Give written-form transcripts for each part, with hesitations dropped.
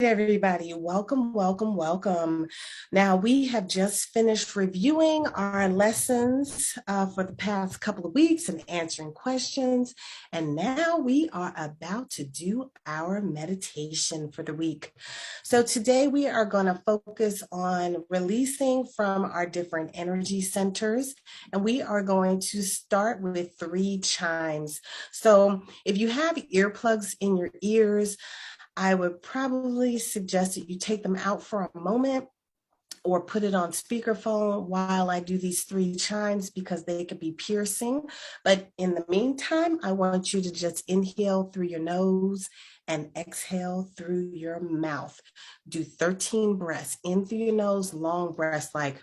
Everybody, welcome, welcome, welcome. Now, we have just finished reviewing our lessons for the past couple of weeks and answering questions. And now we are about to do our meditation for the week. So, today we are going to focus on releasing from our different energy centers. And we are going to start with 3 chimes. So, if you have earplugs in your ears, I would probably suggest that you take them out for a moment or put it on speakerphone while I do these 3 chimes because they could be piercing. But in the meantime, I want you to just inhale through your nose and exhale through your mouth. Do 13 breaths in through your nose, long breaths like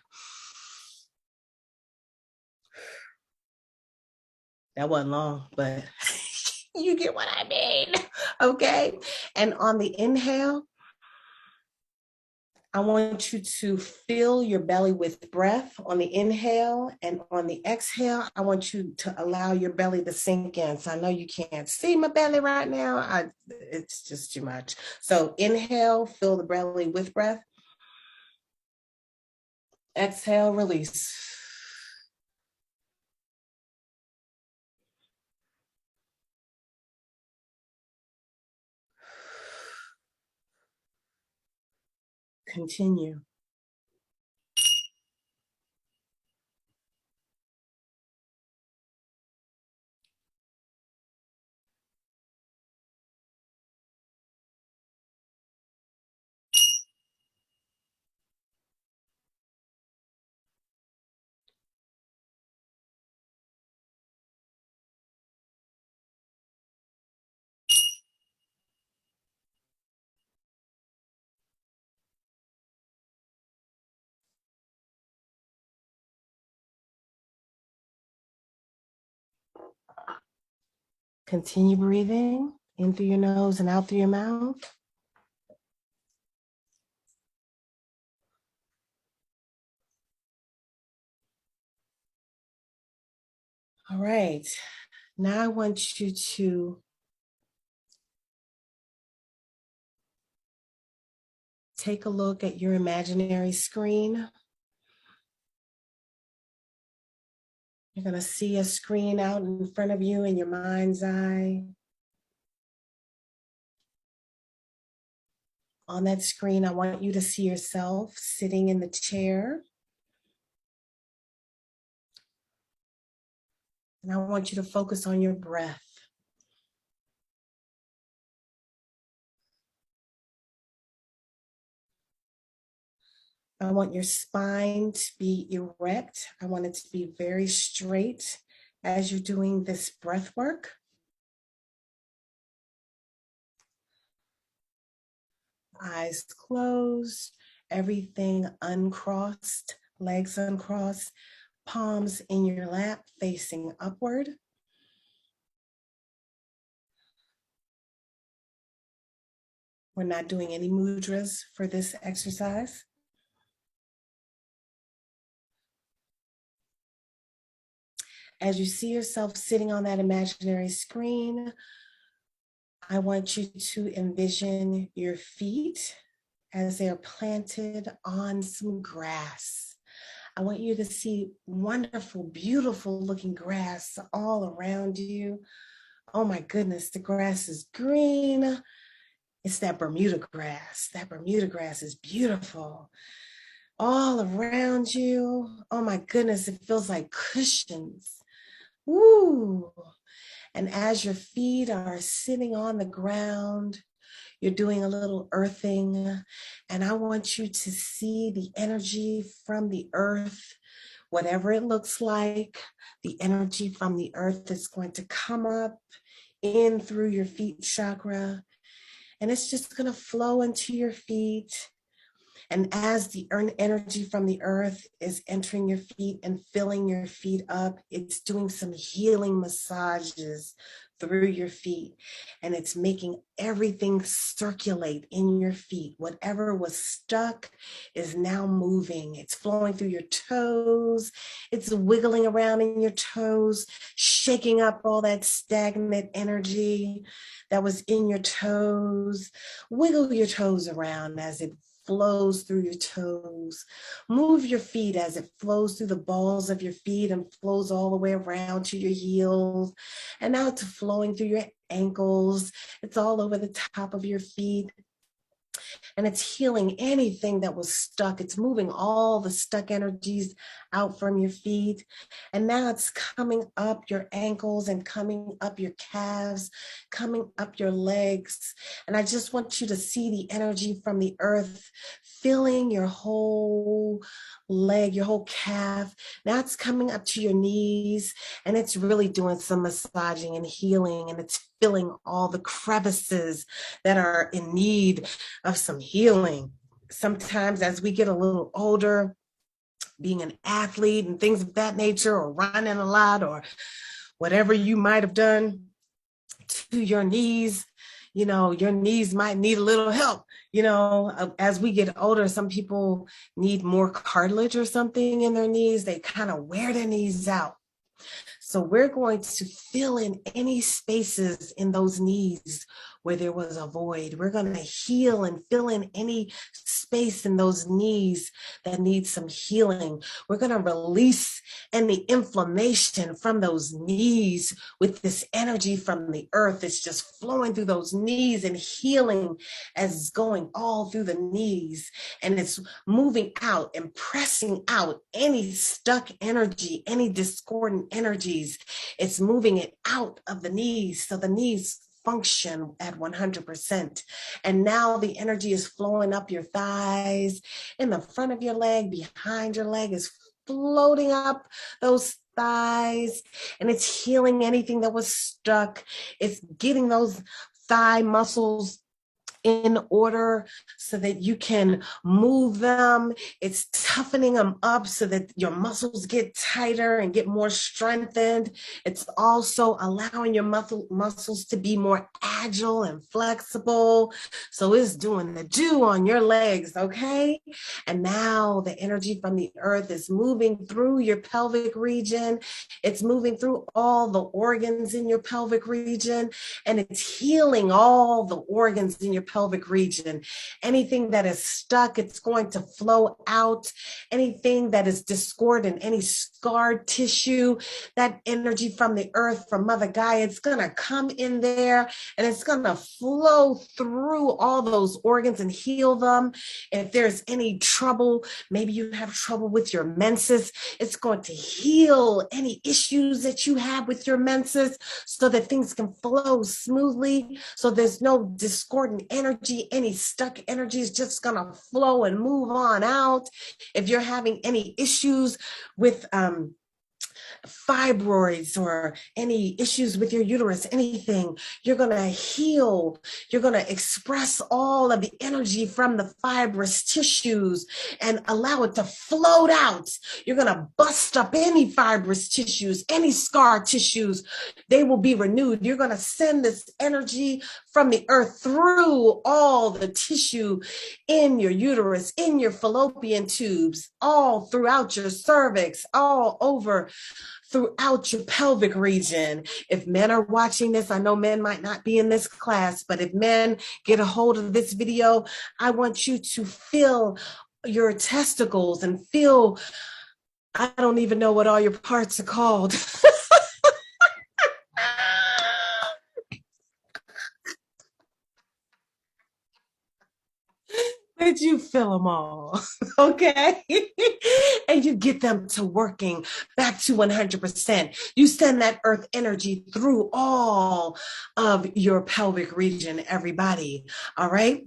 that wasn't long, but you get what I mean. Okay. And on the inhale, I want you to fill your belly with breath on the inhale, and on the exhale, I want you to allow your belly to sink in. So I know you can't see my belly right now. It's just too much. So inhale, fill the belly with breath. Exhale, release. Continue. Continue breathing in through your nose and out through your mouth. All right. Now I want you to take a look at your imaginary screen. You're going to see a screen out in front of you in your mind's eye. On that screen, I want you to see yourself sitting in the chair. And I want you to focus on your breath. I want your spine to be erect. I want it to be very straight as you're doing this breath work. Eyes closed, everything uncrossed, legs uncrossed, palms in your lap facing upward. We're not doing any mudras for this exercise. As you see yourself sitting on that imaginary screen, I want you to envision your feet as they're planted on some grass. I want you to see wonderful, beautiful looking grass all around you. Oh my goodness, the grass is green. It's that Bermuda grass. That Bermuda grass is beautiful. All around you. Oh my goodness, it feels like cushions. Woo! And as your feet are sitting on the ground, you're doing a little earthing. And I want you to see the energy from the earth, whatever it looks like. The energy from the earth is going to come up in through your feet chakra. And it's just going to flow into your feet. And as the energy from the earth is entering your feet and filling your feet up, it's doing some healing massages through your feet, and it's making everything circulate in your feet. Whatever was stuck is now moving. It's flowing through your toes. It's wiggling around in your toes, shaking up all that stagnant energy that was in your toes. Wiggle your toes around as it flows through your toes. Move your feet as it flows through the balls of your feet and flows all the way around to your heels. And now it's flowing through your ankles. It's all over the top of your feet. And it's healing anything that was stuck. It's moving all the stuck energies out from your feet. And now it's coming up your ankles and coming up your calves, coming up your legs. And I just want you to see the energy from the earth filling your whole leg, your whole calf. Now it's coming up to your knees, and it's really doing some massaging and healing, and it's filling all the crevices that are in need of some healing. Sometimes as we get a little older, being an athlete and things of that nature, or running a lot, or whatever you might have done to your knees, your knees might need a little help. As we get older, some people need more cartilage or something in their knees. They kind of wear their knees out. So we're going to fill in any spaces in those knees where there was a void. We're going to heal and fill in any space in those knees that needs some healing. We're going to release any inflammation from those knees with this energy from the earth. It's just flowing through those knees and healing as it's going all through the knees. And it's moving out and pressing out any stuck energy, any discordant energies. It's moving it out of the knees, so the knees function at 100%. And now the energy is flowing up your thighs, in the front of your leg, behind your leg, is floating up those thighs, and it's healing anything that was stuck. It's getting those thigh muscles in order so that you can move them. It's toughening them up so that your muscles get tighter and get more strengthened. It's also allowing your muscles to be more agile and flexible. So it's doing the do on your legs, okay? And now the energy from the earth is moving through your pelvic region. It's moving through all the organs in your pelvic region, and it's healing all the organs in your pelvic region. Anything that is stuck, it's going to flow out. Anything that is discordant, any scarred tissue, that energy from the earth, from Mother Gaia, it's going to come in there and it's going to flow through all those organs and heal them. If there's any trouble, maybe you have trouble with your menses, it's going to heal any issues that you have with your menses so that things can flow smoothly, so there's no discordant energy. Any stuck energy is just going to flow and move on out. If you're having any issues with fibroids or any issues with your uterus, anything, you're going to heal. You're going to express all of the energy from the fibrous tissues and allow it to float out. You're going to bust up any fibrous tissues, any scar tissues. They will be renewed. You're going to send this energy from the earth through all the tissue in your uterus, in your fallopian tubes, all throughout your cervix, all over throughout your pelvic region. If men are watching this, I know men might not be in this class, but if men get a hold of this video, I want you to feel your testicles and feel, I don't even know what all your parts are called. But you feel them all, okay? And you get them to working back to 100%. You send that earth energy through all of your pelvic region, everybody, all right?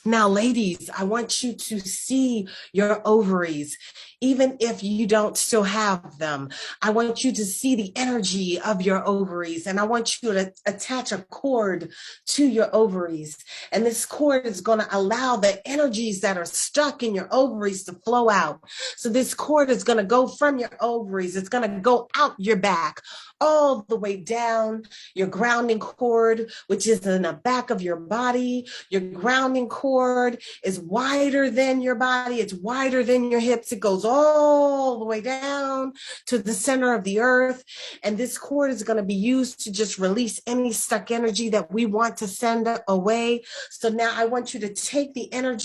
Now, ladies, I want you to see your ovaries. even if you don't still have them. I want you to see the energy of your ovaries, and I want you to attach a cord to your ovaries. And this cord is going to allow the energies that are stuck in your ovaries to flow out. So this cord is going to go from your ovaries. It's going to go out your back, all the way down your grounding cord, which is in the back of your body. Your grounding cord is wider than your body. It's wider than your hips. It goes all the way down to the center of the earth. And this cord is going to be used to just release any stuck energy that we want to send away. So now I want you to take the energy